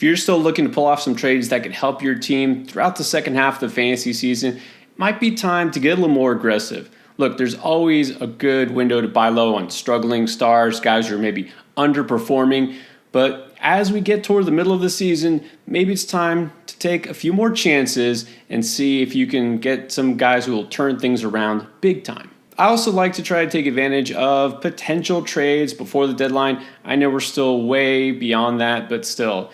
If you're still looking to pull off some trades that could help your team throughout the second half of the fantasy season, it might be time to get a little more aggressive. Look, there's always a good window to buy low on struggling stars, guys who are maybe underperforming. But as we get toward the middle of the season, maybe it's time to take a few more chances and see if you can get some guys who will turn things around big time. I also like to try to take advantage of potential trades before the deadline. I know we're still way beyond that, but still,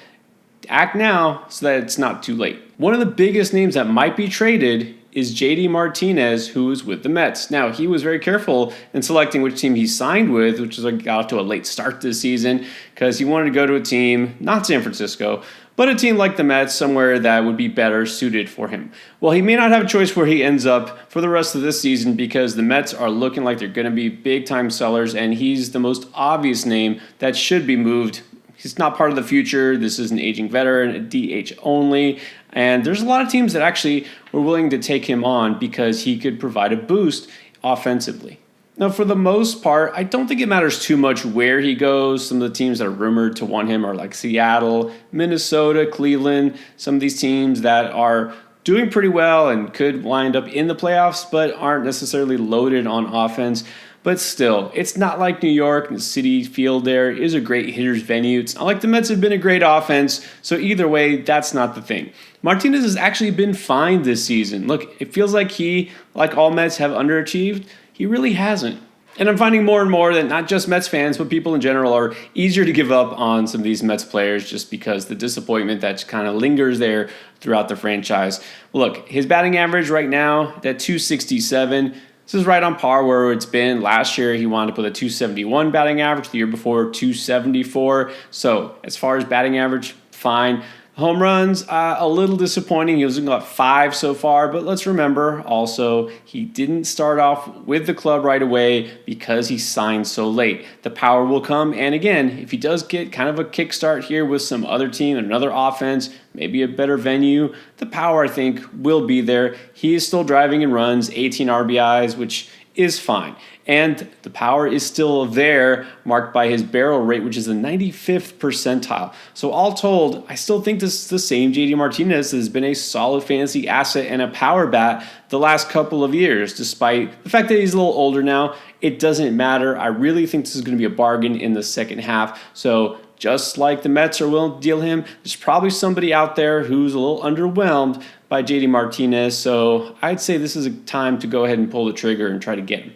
act now so that it's not too late. One of the biggest names that might be traded is JD Martinez, who is with the Mets. Now, he was very careful in selecting which team he signed with, which is like got off to a late start this season, because he wanted to go to a team, not San Francisco, but a team like the Mets, somewhere that would be better suited for him. Well, he may not have a choice where he ends up for the rest of this season because the Mets are looking like they're going to be big-time sellers, and he's the most obvious name that should be moved. He's not part of the future. This is an aging veteran, a DH only. And there's a lot of teams that actually were willing to take him on because he could provide a boost offensively. Now, for the most part, I don't think it matters too much where he goes. Some of the teams that are rumored to want him are like Seattle, Minnesota, Cleveland, some of these teams that are doing pretty well and could wind up in the playoffs, but aren't necessarily loaded on offense. But still, it's not like New York, and the Citi Field there is a great hitter's venue. It's not like the Mets have been a great offense, so either way, that's not the thing. Martinez has actually been fine this season. Look, it feels like he, like all Mets, have underachieved. He really hasn't. And I'm finding more and more that not just Mets fans, but people in general are easier to give up on some of these Mets players just because the disappointment that kind of lingers there throughout the franchise. Look, his batting average right now at 267. This is right on par where it's been. Last year, he wound up with a 271 batting average. The year before, 274. So as far as batting average, fine. Home runs, a little disappointing. He was got 5 so far, but let's remember also he didn't start off with the club right away because he signed so late. The power will come, and again, if he does get kind of a kickstart here with some other team, another offense, maybe a better venue, the power, I think, will be there. He is still driving in runs, 18 RBIs, which is fine. And the power is still there, marked by his barrel rate, which is the 95th percentile. So all told, I still think this is the same JD Martinez that has been a solid fantasy asset and a power bat the last couple of years, despite the fact that he's a little older now. It doesn't matter. I really think this is going to be a bargain in the second half. So just like the Mets are willing to deal him, there's probably somebody out there who's a little underwhelmed by JD Martinez. So I'd say this is a time to go ahead and pull the trigger and try to get him.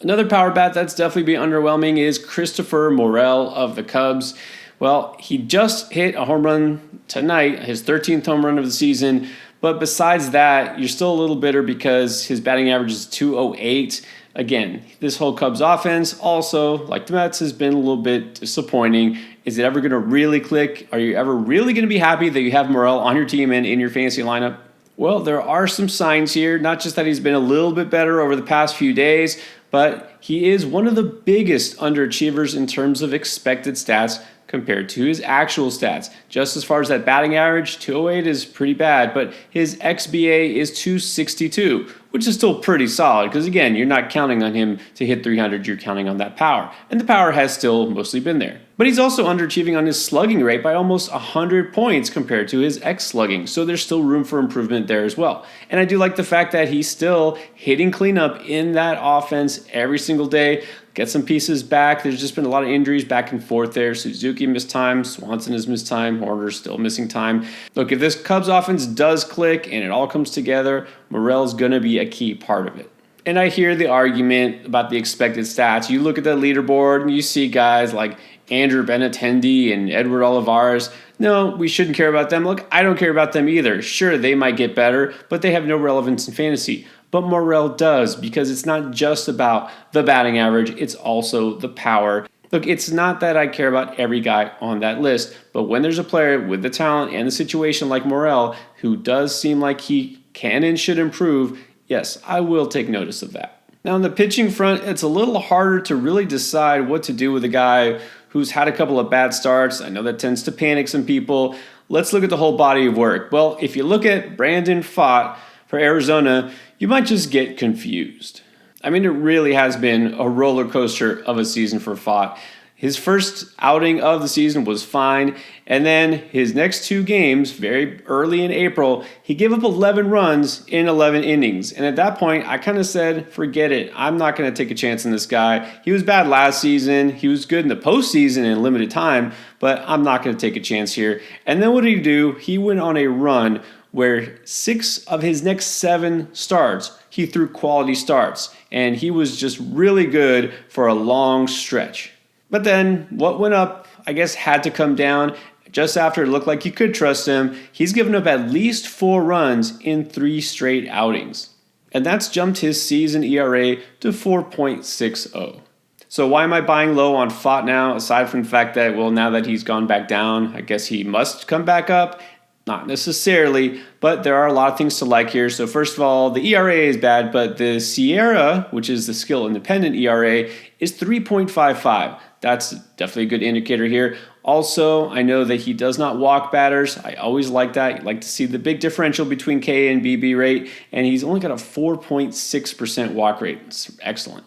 Another power bat that's definitely been underwhelming is Christopher Morel of the Cubs. Well, he just hit a home run tonight, his 13th home run of the season. But besides that, you're still a little bitter because his batting average is 208. Again, this whole Cubs offense also, like the Mets, has been a little bit disappointing. Is it ever going to really click? Are you ever really going to be happy that you have Morel on your team and in your fantasy lineup? Well, there are some signs here, not just that he's been a little bit better over the past few days, but he is one of the biggest underachievers in terms of expected stats compared to his actual stats. Just as far as that batting average, 208 is pretty bad, but his XBA is 262, which is still pretty solid because, again, you're not counting on him to hit 300, you're counting on that power. And the power has still mostly been there. But he's also underachieving on his slugging rate by almost 100 points compared to his X-slugging, so there's still room for improvement there as well. And I do like the fact that he's still hitting cleanup in that offense every single day. Get some pieces back. There's just been a lot of injuries back and forth there. Suzuki missed time. Swanson has missed time. Horner's still missing time. Look, if this Cubs offense does click and it all comes together, Morel's going to be a key part of it. And I hear the argument about the expected stats. You look at the leaderboard and you see guys like Andrew Benintendi and Edward Olivares. No, we shouldn't care about them. Look, I don't care about them either. Sure, they might get better, but they have no relevance in fantasy. But Morel does, because it's not just about the batting average, it's also the power. Look, it's not that I care about every guy on that list, but when there's a player with the talent and the situation like Morel, who does seem like he can and should improve, yes, I will take notice of that. Now, on the pitching front, it's a little harder to really decide what to do with a guy who's had a couple of bad starts. I know that tends to panic some people. Let's look at the whole body of work. Well, if you look at Brandon Pfaadt for Arizona, you might just get confused. I mean, it really has been a roller coaster of a season for Pfaadt. His first outing of the season was fine, and then his next 2 games, very early in April, he gave up 11 runs in 11 innings. And at that point, I kind of said, forget it. I'm not going to take a chance on this guy. He was bad last season. He was good in the postseason in limited time, but I'm not going to take a chance here. And then what did he do? He went on a run where 6 of his next 7 starts, he threw quality starts. And he was just really good for a long stretch. But then what went up, I guess, had to come down. Just after it looked like you could trust him, he's given up at least 4 runs in 3 straight outings. And that's jumped his season ERA to 4.60. So why am I buying low on Fott now, aside from the fact that, well, now that he's gone back down, I guess he must come back up? Not necessarily, but there are a lot of things to like here. So first of all, the ERA is bad, but the Sierra, which is the skill independent ERA, is 3.55. That's definitely a good indicator here. Also, I know that he does not walk batters. I always like that. You like to see the big differential between K and BB rate, and he's only got a 4.6% walk rate. It's excellent.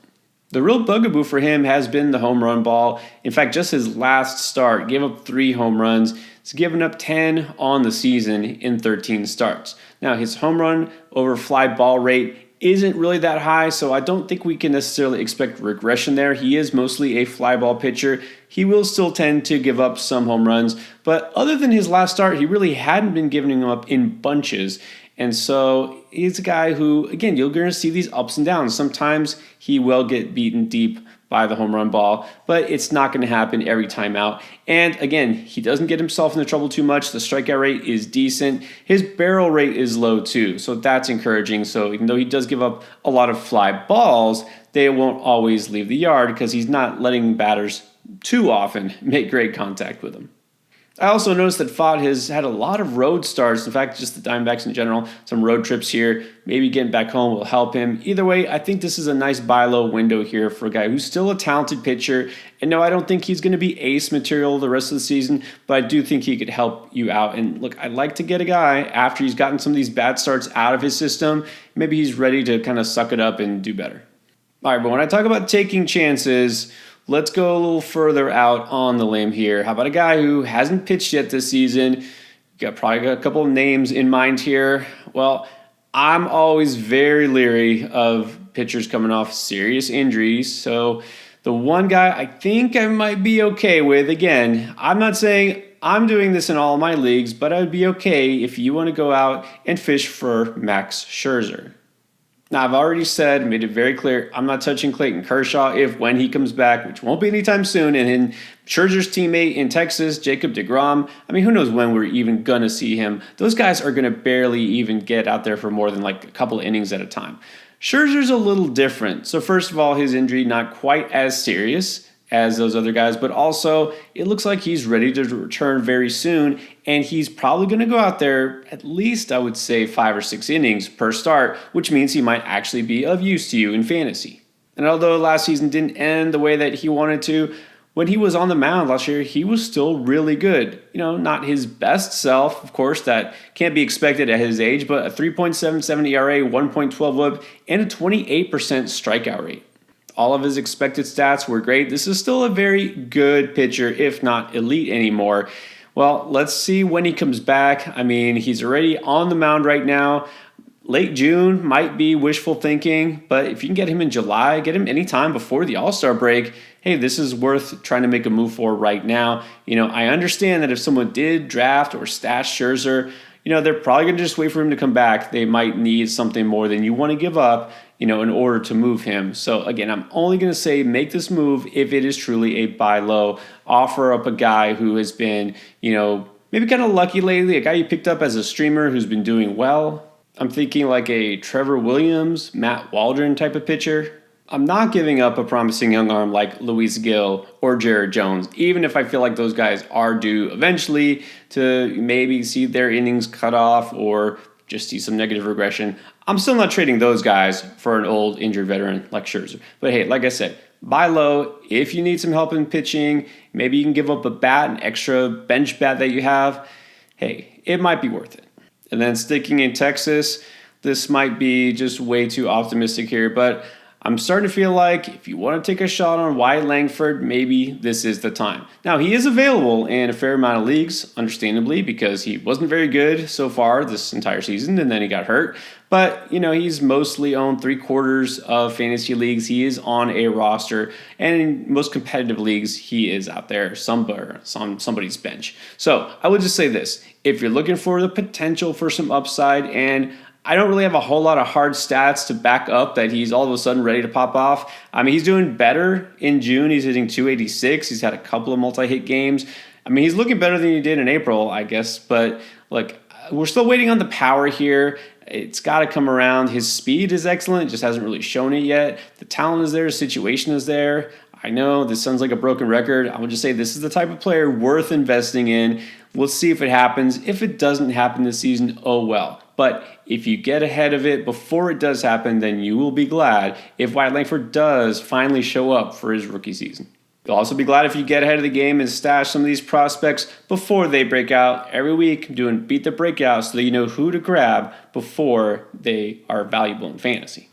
The real bugaboo for him has been the home run ball. In fact, just his last start gave up 3 home runs. He's given up 10 on the season in 13 starts. Now, his home run over fly ball rate isn't really that high, so I don't think we can necessarily expect regression there. He is mostly a fly ball pitcher. He will still tend to give up some home runs, but other than his last start, he really hadn't been giving them up in bunches. And so he's a guy who, again, you're going to see these ups and downs. Sometimes he will get beaten deep by the home run ball, but it's not going to happen every time out. And again, he doesn't get himself into trouble too much. The strikeout rate is decent. His barrel rate is low too, so that's encouraging. So even though he does give up a lot of fly balls, they won't always leave the yard because he's not letting batters too often make great contact with him. I also noticed that Fott has had a lot of road starts. In fact, just the Diamondbacks in general, some road trips here. Maybe getting back home will help him. Either way, I think this is a nice buy low window here for a guy who's still a talented pitcher. And no, I don't think he's going to be ace material the rest of the season, but I do think he could help you out. And look, I'd like to get a guy after he's gotten some of these bad starts out of his system. Maybe he's ready to kind of suck it up and do better. All right, but when I talk about taking chances, let's go a little further out on the limb here. How about a guy who hasn't pitched yet this season? Probably got a couple of names in mind here. Well, I'm always very leery of pitchers coming off serious injuries. So the one guy I think I might be okay with, again, I'm not saying I'm doing this in all my leagues, but I would be okay if you want to go out and fish for Max Scherzer. Now, I've already said, made it very clear, I'm not touching Clayton Kershaw when he comes back, which won't be anytime soon. And in Scherzer's teammate in Texas, Jacob deGrom, I mean, who knows when we're even going to see him. Those guys are going to barely even get out there for more than like a couple of innings at a time. Scherzer's a little different. So first of all, his injury not quite as serious as those other guys, but also it looks like he's ready to return very soon, and he's probably going to go out there at least, I would say, 5 or 6 innings per start, which means he might actually be of use to you in fantasy. And although last season didn't end the way that he wanted to, when he was on the mound last year, he was still really good. You know, not his best self, of course, that can't be expected at his age, but a 3.77 ERA, 1.12 WHIP, and a 28% strikeout rate. All of his expected stats were great. This is still a very good pitcher, if not elite anymore. Well, let's see when he comes back. I mean, he's already on the mound right now. Late June might be wishful thinking, but if you can get him in July, get him anytime before the All-Star break, hey, this is worth trying to make a move for right now. You know, I understand that if someone did draft or stash Scherzer, you know, they're probably going to just wait for him to come back. They might need something more than you want to give up, you know, in order to move him. So again, I'm only going to say make this move if it is truly a buy low. Offer up a guy who has been, you know, maybe kind of lucky lately, a guy you picked up as a streamer who's been doing well. I'm thinking like a Trevor Williams, Matt Waldron type of pitcher. I'm not giving up a promising young arm like Luis Gil or Jared Jones, even if I feel like those guys are due eventually to maybe see their innings cut off or just see some negative regression. I'm still not trading those guys for an old injured veteran like Scherzer. But hey, like I said, buy low. If you need some help in pitching, maybe you can give up a bat, an extra bench bat that you have. Hey, it might be worth it. And then sticking in Texas, this might be just way too optimistic here, but I'm starting to feel like if you want to take a shot on Wyatt Langford, maybe this is the time. Now, he is available in a fair amount of leagues, understandably, because he wasn't very good so far this entire season, and then he got hurt. But, he's mostly owned 3/4 of fantasy leagues. He is on a roster, and in most competitive leagues, he is out there somewhere on somebody's bench. So I would just say this. If you're looking for the potential for some upside, and I don't really have a whole lot of hard stats to back up that he's all of a sudden ready to pop off. I mean, he's doing better in June. He's hitting 286. He's had a couple of multi-hit games. I mean, he's looking better than he did in April, I guess. But, look, we're still waiting on the power here. It's got to come around. His speed is excellent. Just hasn't really shown it yet. The talent is there. The situation is there. I know this sounds like a broken record. I would just say this is the type of player worth investing in. We'll see if it happens. If it doesn't happen this season, oh well. But if you get ahead of it before it does happen, then you will be glad if Wyatt Langford does finally show up for his rookie season. You'll also be glad if you get ahead of the game and stash some of these prospects before they break out. Every week, doing Beat the Breakout so that you know who to grab before they are valuable in fantasy.